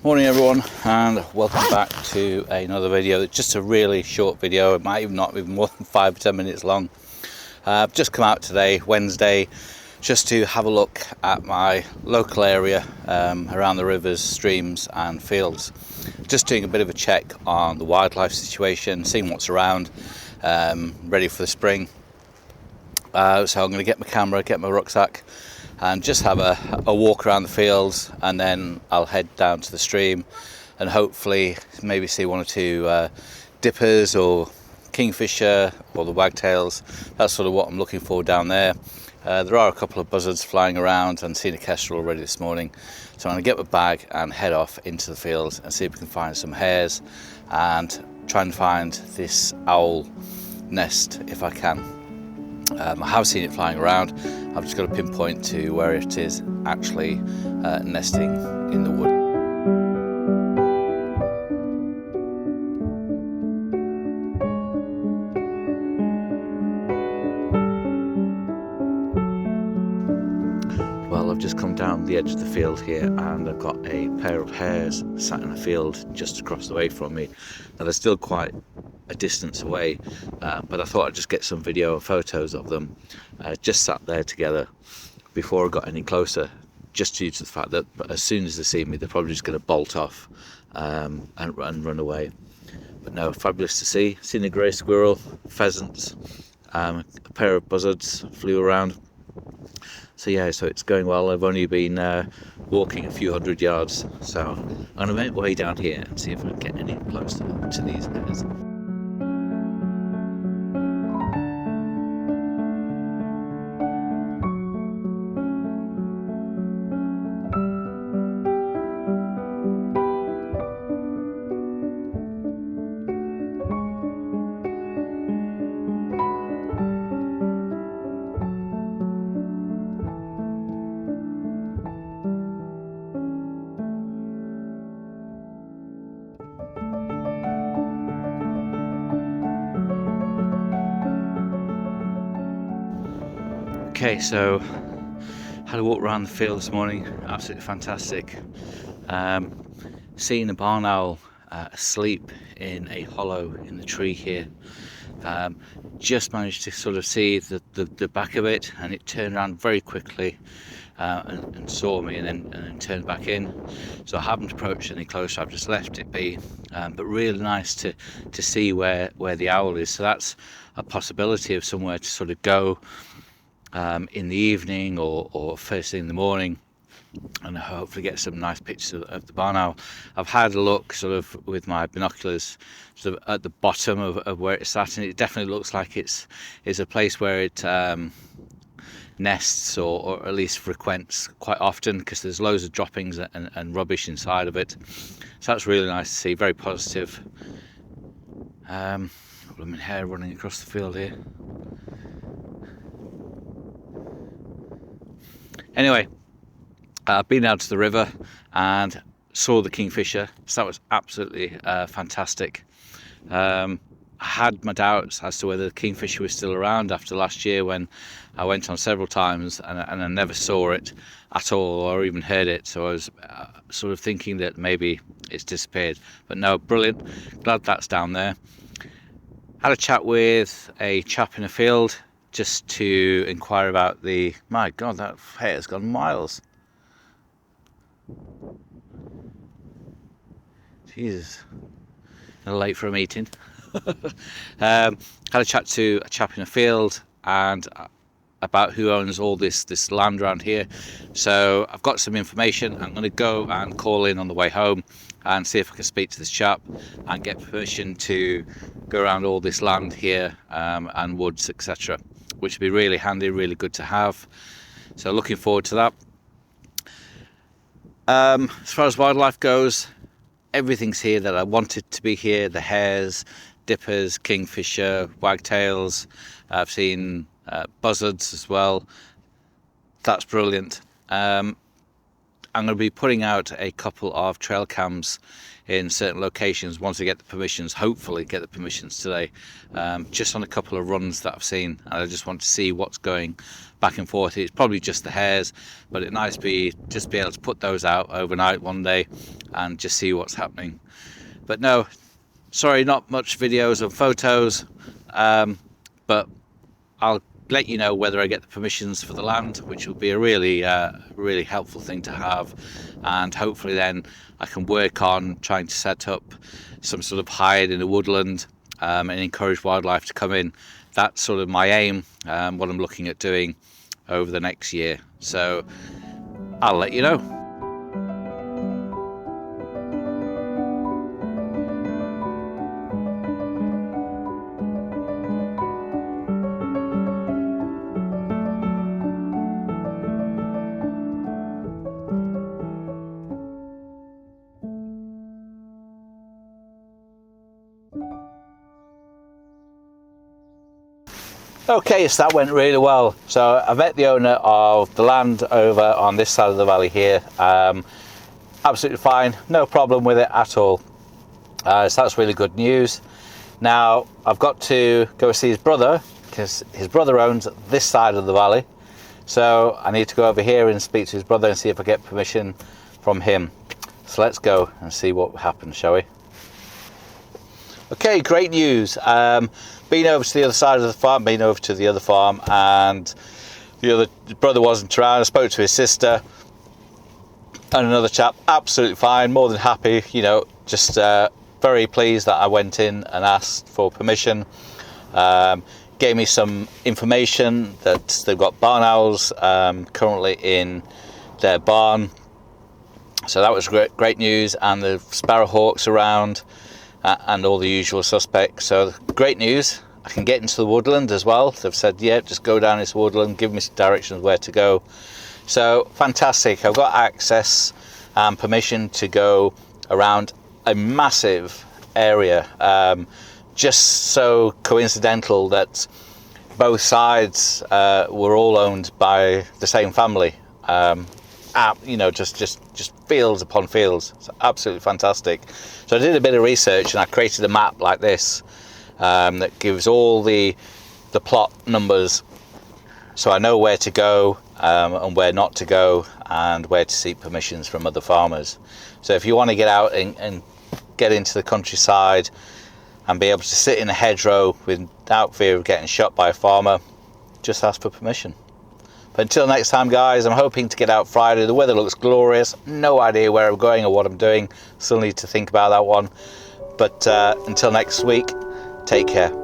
Morning everyone, and welcome back to another video. It's just a really short video. It might even not be more than 5 or 10 minutes long. I've just come out today, Wednesday, just to have a look at my local area around the rivers, streams and fields. Just doing a bit of a check on the wildlife situation, seeing what's around, ready for the spring. So I'm going to get my camera, get my rucksack and just have a walk around the fields, and then I'll head down to the stream and hopefully maybe see one or two dippers or kingfisher or the wagtails. That's sort of what I'm looking for down there. There are a couple of buzzards flying around and seen a kestrel already this morning. So I'm going to get my bag and head off into the fields and see if we can find some hares and try and find this owl nest if I can. I have seen it flying around. I've just got to pinpoint to where it is actually nesting in the wood. Well, I've just come down the edge of the field here and I've got a pair of hares sat in a field just across the way from me. Now they're still quite a distance away, but I thought I'd just get some video and photos of them just sat there together before I got any closer, just due to the fact that as soon as they see me they're probably just going to bolt off and run away. But no, fabulous to see. Seen a grey squirrel, pheasants, a pair of buzzards flew around. So yeah, so it's going well. I've only been walking a few hundred yards, so I'm going to make my way down here and see if I can get any closer to these hares. Okay, so had a walk around the field this morning, absolutely fantastic. Seeing a barn owl asleep in a hollow in the tree here. Just managed to sort of see the back of it, and it turned around very quickly and saw me and then turned back in. So I haven't approached any closer, I've just left it be, but really nice to see where the owl is. So that's a possibility of somewhere to sort of go in the evening or first thing in the morning, and hopefully get some nice pictures of the barn owl. I've had a look sort of with my binoculars sort of at the bottom of where it's at, and it definitely looks like it's a place where it nests or at least frequents quite often, because there's loads of droppings and rubbish inside of it. So that's really nice to see, very positive. Blooming hare running across the field here. Anyway, I've been down to the river and saw the kingfisher, so that was absolutely fantastic. I had my doubts as to whether the kingfisher was still around after last year, when I went on several times and I never saw it at all or even heard it, so I was sort of thinking that maybe it's disappeared. But no, brilliant, glad that's down there. Had a chat with a chap in a field just to inquire about my God, that hare's gone miles. Jesus, a little late for a meeting. Had a chat to a chap in a field and about who owns all this land around here. So I've got some information. I'm going to go and call in on the way home and see if I can speak to this chap and get permission to go around all this land here and woods, etc., which would be really handy, really good to have. So looking forward to that. As far as wildlife goes, everything's here that I wanted to be here. The hares, dippers, kingfisher, wagtails. I've seen buzzards as well. That's brilliant. I'm going to be putting out a couple of trail cams in certain locations once I get the permissions, hopefully get the permissions today, just on a couple of runs that I've seen, and I just want to see what's going back and forth. It's probably just the hares, but it's nice to be able to put those out overnight one day and just see what's happening. But no, sorry, not much videos and photos, but I'll let you know whether I get the permissions for the land, which will be a really helpful thing to have, and hopefully then I can work on trying to set up some sort of hide in the woodland and encourage wildlife to come in. That's sort of my aim, what I'm looking at doing over the next year. So I'll let you know. Okay, so that went really well. So I met the owner of the land over on this side of the valley here. Absolutely fine, no problem with it at all. So that's really good news. Now I've got to go see his brother, because his brother owns this side of the valley. So I need to go over here and speak to his brother and see if I get permission from him. So let's go and see what happens, shall we? Okay, great news. Been over to the other side of the farm, been over to the other farm, and the other brother wasn't around. I spoke to his sister and another chap, absolutely fine, more than happy, you know, just very pleased that I went in and asked for permission. Gave me some information that they've got barn owls currently in their barn, so that was great news, and the sparrowhawks around. And all the usual suspects. So great news. I can get into the woodland as well. They've said, yeah, just go down this woodland, give me some directions where to go. So fantastic. I've got access and permission to go around a massive area. Just so coincidental that both sides were all owned by the same family. You know, just fields upon fields. It's absolutely fantastic. So I did a bit of research and I created a map like this that gives all the plot numbers, so I know where to go and where not to go, and where to seek permissions from other farmers. So if you want to get out and get into the countryside and be able to sit in a hedgerow without fear of getting shot by a farmer, just ask for permission. But until next time, guys, I'm hoping to get out Friday. The weather looks glorious. No idea where I'm going or what I'm doing. Still need to think about that one. But until next week, take care.